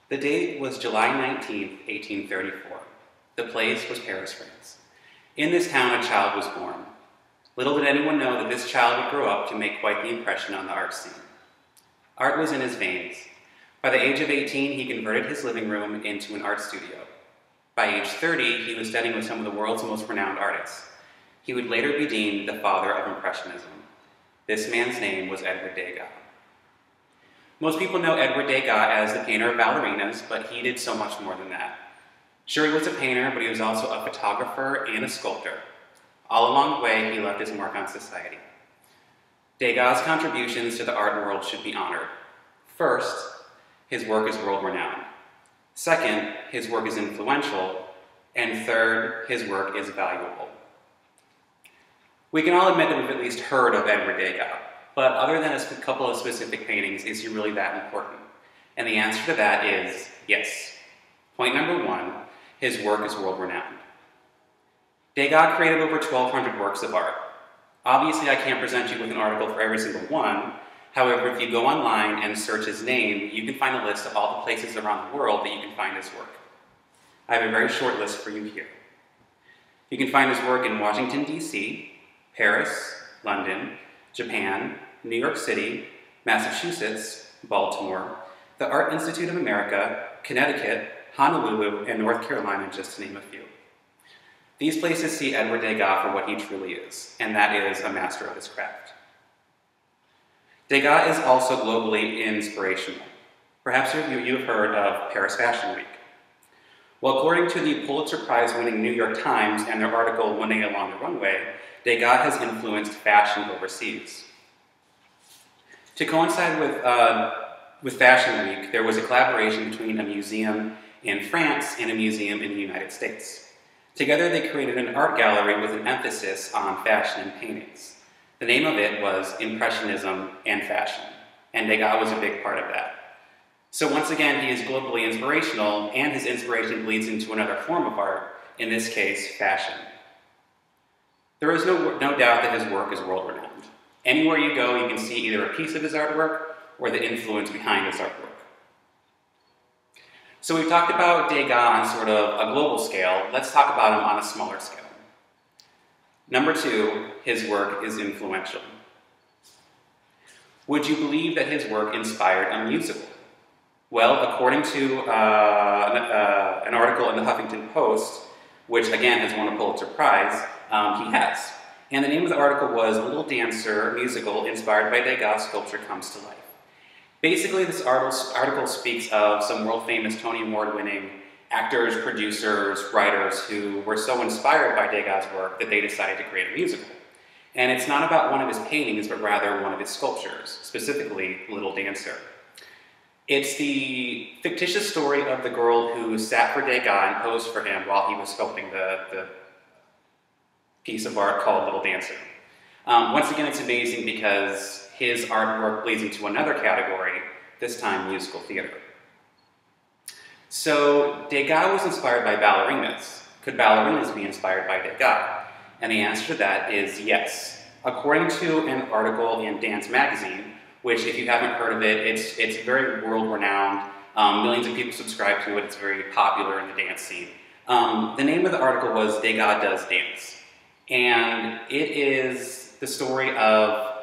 The date was July 19th, 1834. The place was Paris, France. In this town, a child was born. Little did anyone know that this child would grow up to make quite the impression on the art scene. Art was in his veins. By the age of 18, he converted his living room into an art studio. By age 30, he was studying with some of the world's most renowned artists. He would later be deemed the father of Impressionism. This man's name was Edward Degas. Most people know Edward Degas as the painter of ballerinas, but he did so much more than that. Sure, he was a painter, but he was also a photographer and a sculptor. All along the way, he left his mark on society. Degas' contributions to the art world should be honored. First, his work is world-renowned. Second, his work is influential. And third, his work is valuable. We can all admit that we've at least heard of Edward Degas, but other than a couple of specific paintings, is he really that important? And the answer to that is yes. Point number one, his work is world-renowned. Degas created over 1,200 works of art. Obviously, I can't present you with an article for every single one. However, if you go online and search his name, you can find a list of all the places around the world that you can find his work. I have a very short list for you here. You can find his work in Washington, D.C., Paris, London, Japan, New York City, Massachusetts, Baltimore, the Art Institute of America, Connecticut, Honolulu, and North Carolina, just to name a few. These places see Edward Degas for what he truly is, and that is a master of his craft. Degas is also globally inspirational. Perhaps you've heard of Paris Fashion Week. Well, according to the Pulitzer Prize-winning New York Times and their article, One Day Along the Runway, Degas has influenced fashion overseas. To coincide with Fashion Week, there was a collaboration between a museum in France and a museum in the United States. Together, they created an art gallery with an emphasis on fashion and paintings. The name of it was Impressionism and Fashion, and Degas was a big part of that. So once again, he is globally inspirational, and his inspiration bleeds into another form of art, in this case, fashion. There is no doubt that his work is world-renowned. Anywhere you go, you can see either a piece of his artwork or the influence behind his artwork. So we've talked about Degas on sort of a global scale. Let's talk about him on a smaller scale. Number two, his work is influential. Would you believe that his work inspired a musical? Well, according to an article in the Huffington Post, which again has won a Pulitzer Prize, he has. And the name of the article was Little Dancer musical inspired by Degas' sculpture comes to life. Basically, this article speaks of some world-famous Tony Award-winning actors, producers, writers who were so inspired by Degas' work that they decided to create a musical. And it's not about one of his paintings, but rather one of his sculptures, specifically Little Dancer. It's the fictitious story of the girl who sat for Degas and posed for him while he was sculpting the piece of art called Little Dancer. Once again, it's amazing because his artwork bleeds into another category, this time musical theater. So Degas was inspired by ballerinas. Could ballerinas be inspired by Degas? And the answer to that is yes. According to an article in Dance Magazine, which if you haven't heard of it, it's very world-renowned. Millions of people subscribe to it. It's very popular in the dance scene. The name of the article was Degas Does Dance. And it is the story of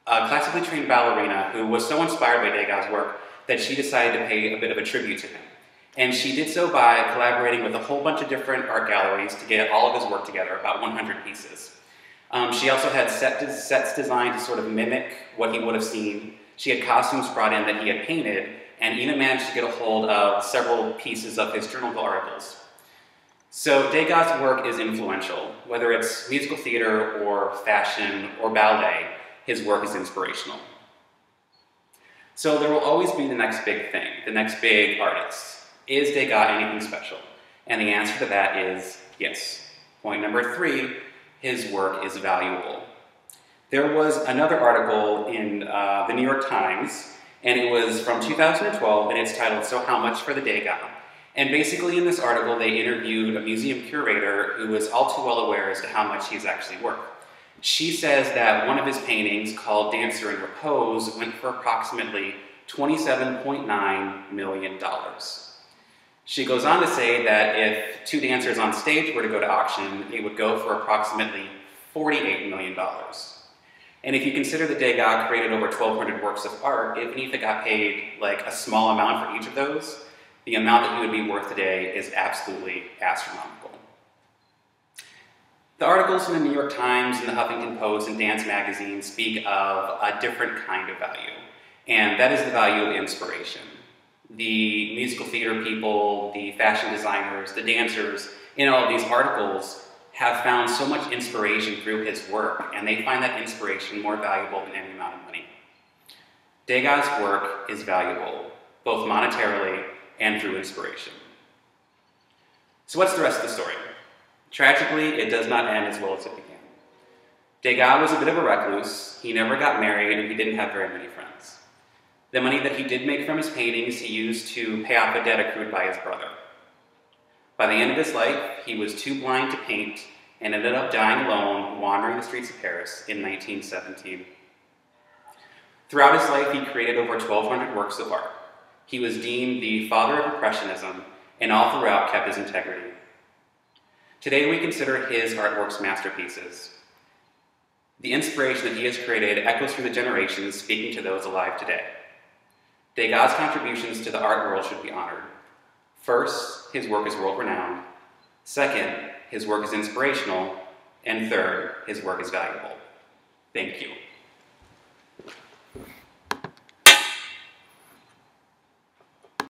a classically trained ballerina who was so inspired by Degas' work that she decided to pay a bit of a tribute to him. And she did so by collaborating with a whole bunch of different art galleries to get all of his work together, about 100 pieces. She also had sets designed to sort of mimic what he would have seen. She had costumes brought in that he had painted, and even managed to get a hold of several pieces of his journal articles. So Degas' work is influential. Whether it's musical theater or fashion or ballet, his work is inspirational. So there will always be the next big thing, the next big artist. Is Degas anything special? And the answer to that is yes. Point number three, his work is valuable. There was another article in the New York Times, and it was from 2012, and it's titled, So How Much for the Degas? And basically in this article, they interviewed a museum curator who was all too well aware as to how much he's actually worth. She says that one of his paintings, called Dancer in Repose, went for approximately $27.9 million. She goes on to say that if two dancers on stage were to go to auction, it would go for approximately $48 million. And if you consider that Degas created over 1,200 works of art, even if it got paid like a small amount for each of those, the amount that he would be worth today is absolutely astronomical. The articles in the New York Times and the Huffington Post and Dance Magazine speak of a different kind of value, and that is the value of inspiration. The musical theater people, the fashion designers, the dancers in all of these articles have found so much inspiration through his work, and they find that inspiration more valuable than any amount of money. Degas' work is valuable, both monetarily and through inspiration. So what's the rest of the story? Tragically, it does not end as well as it began. Degas was a bit of a recluse. He never got married, and he didn't have very many friends. The money that he did make from his paintings, he used to pay off a debt accrued by his brother. By the end of his life, he was too blind to paint and ended up dying alone, wandering the streets of Paris in 1917. Throughout his life, he created over 1,200 works of art. He was deemed the father of Impressionism, and all throughout kept his integrity. Today, we consider his artworks masterpieces. The inspiration that he has created echoes through the generations, speaking to those alive today. Degas' contributions to the art world should be honored. First, his work is world-renowned. Second, his work is inspirational. And third, his work is valuable. Thank you.